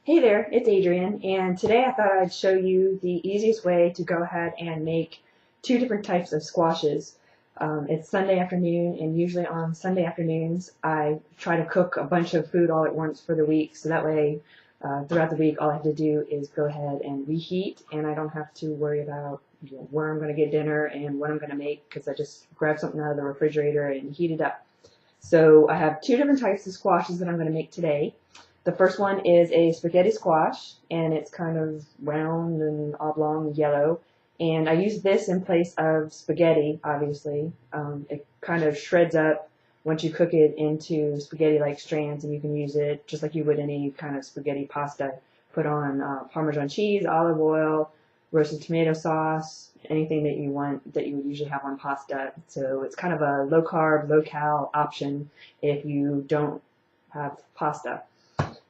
Hey there, it's Adrienne, and today I thought I'd show you the easiest way to go ahead and make two different types of squashes. It's Sunday afternoon, and usually on Sunday afternoons I try to cook a bunch of food all at once for the week, so that way throughout the week all I have to do is go ahead and reheat, and I don't have to worry about where I'm going to get dinner and what I'm going to make, because I just grab something out of the refrigerator and heat it up. So I have two different types of squashes that I'm going to make today. The first one is a spaghetti squash, and it's kind of round and oblong yellow. And I use this in place of spaghetti, obviously. It kind of shreds up once you cook it into spaghetti-like strands, and you can use it just like you would any kind of spaghetti pasta. Put on Parmesan cheese, olive oil, roasted tomato sauce, anything that you want that you would usually have on pasta. So it's kind of a low-carb, low-cal option if you don't have pasta.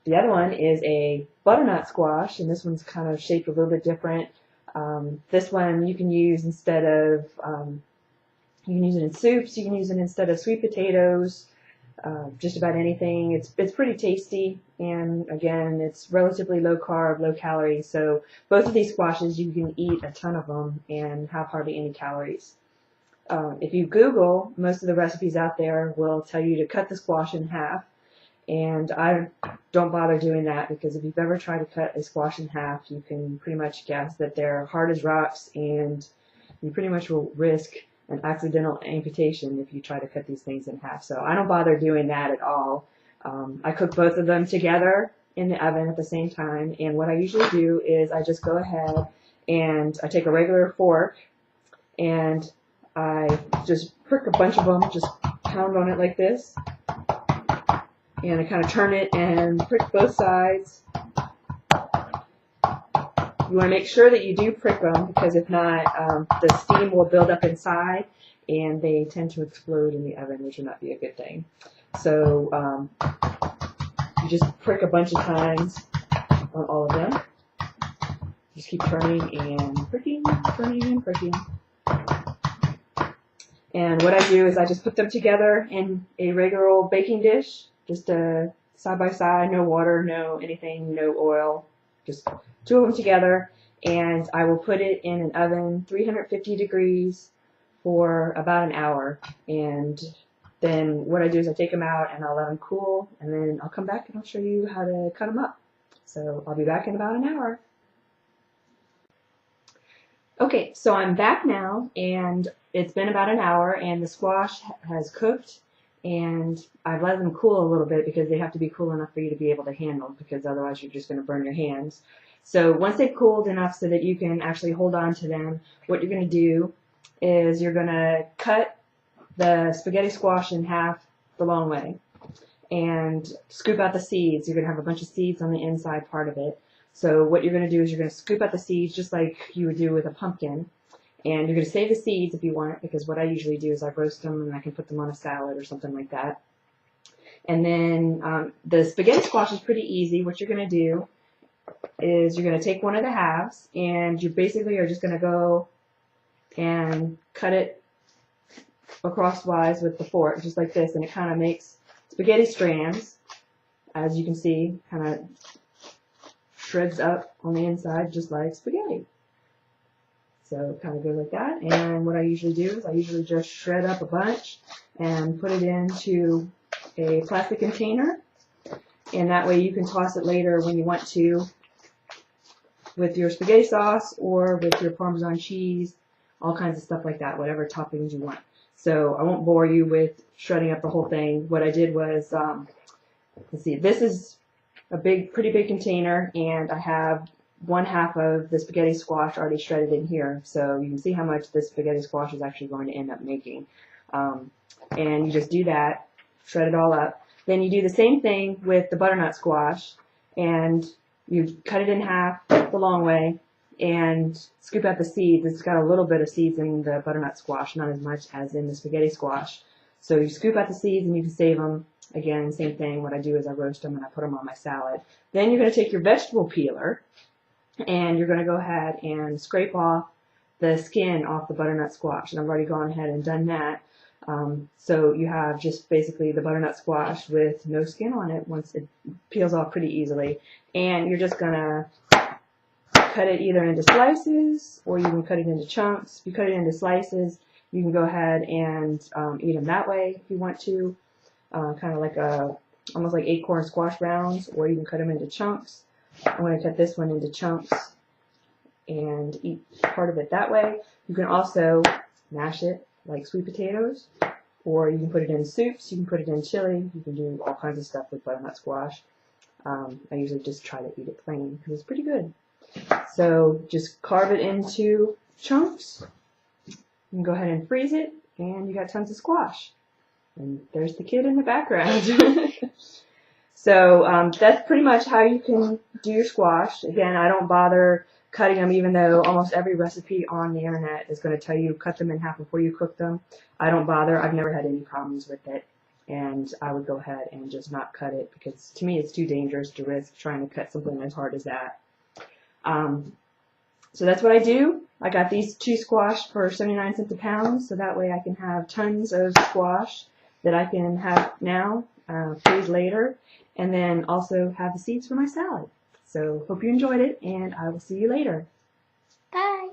The other one is a butternut squash, and this one's kind of shaped a little bit different. This one you can use instead of, you can use it in soups, you can use it instead of sweet potatoes, just about anything. It's pretty tasty, and again, it's relatively low carb, low calorie, so both of these squashes you can eat a ton of them and have hardly any calories. If you Google, most of the recipes out there will tell you to cut the squash in half. And I don't bother doing that, because if you've ever tried to cut a squash in half, you can pretty much guess that they're hard as rocks, and you pretty much will risk an accidental amputation if you try to cut these things in half. So I don't bother doing that at all. I cook both of them together in the oven at the same time, and what I usually do is I just go ahead and I take a regular fork and I just prick a bunch of them, just pound on it like this. And I kind of turn it and prick both sides. You want to make sure that you do prick them, because if not, the steam will build up inside and they tend to explode in the oven, which would not be a good thing. So you just prick a bunch of times on all of them. Just keep turning and pricking, turning and pricking. And what I do is I just put them together in a regular old baking dish. Just side by side, no water, no anything, no oil, just two of them together, and I will put it in an oven, 350 degrees, for about an hour. And then what I do is I take them out and I'll let them cool, and then I'll come back and I'll show you how to cut them up. So I'll be back in about an hour. Okay, so I'm back now, and it's been about an hour, and the squash has cooked. And I've let them cool a little bit, because they have to be cool enough for you to be able to handle, because otherwise you're just going to burn your hands. So once they've cooled enough so that you can actually hold on to them, what you're going to do is you're going to cut the spaghetti squash in half the long way and scoop out the seeds. You're going to have a bunch of seeds on the inside part of it. So what you're going to do is you're going to scoop out the seeds just like you would do with a pumpkin. And you're going to save the seeds if you want, because what I usually do is I roast them and I can put them on a salad or something like that. And then the spaghetti squash is pretty easy. What you're going to do is you're going to take one of the halves, and you basically are just going to go and cut it acrosswise with the fork, just like this, and it kind of makes spaghetti strands, as you can see, kind of shreds up on the inside just like spaghetti. So kind of goes like that. And what I usually do is I usually just shred up a bunch and put it into a plastic container, and that way you can toss it later when you want to with your spaghetti sauce or with your Parmesan cheese, all kinds of stuff like that, whatever toppings you want. So I won't bore you with shredding up the whole thing. What I did was, let's see, this is a pretty big container, and I have 1/2 of the spaghetti squash already shredded in here, so you can see how much this spaghetti squash is actually going to end up making. And you just do that, shred it all up. Then you do the same thing with the butternut squash, and you cut it in half the long way and scoop out the seeds. It's got a little bit of seeds in the butternut squash, not as much as in the spaghetti squash. So you scoop out the seeds and you can save them. Again, same thing. What I do is I roast them and I put them on my salad. Then you're going to take your vegetable peeler, and you're going to go ahead and scrape off the skin off the butternut squash. And I've already gone ahead and done that. So you have just basically the butternut squash with no skin on it once it peels off pretty easily. And you're just going to cut it either into slices or you can cut it into chunks. If you cut it into slices, you can go ahead and eat them that way if you want to, kind of like almost like acorn squash rounds, or you can cut them into chunks. I'm going to cut this one into chunks and eat part of it that way. You can also mash it like sweet potatoes, or you can put it in soups, you can put it in chili, you can do all kinds of stuff with butternut squash. I usually just try to eat it plain because it's pretty good. So just carve it into chunks. You can go ahead and freeze it, and you got tons of squash. And there's the kid in the background. So that's pretty much how you can do your squash. Again, I don't bother cutting them, even though almost every recipe on the internet is going to tell you cut them in half before you cook them. I don't bother. I've never had any problems with it. And I would go ahead and just not cut it because to me it's too dangerous to risk trying to cut something as hard as that. So that's what I do. I got these 2 squash for 79 cents a pound, so that way I can have tons of squash that I can have now, freeze later, and then also have the seeds for my salad. So hope you enjoyed it, and I will see you later. Bye.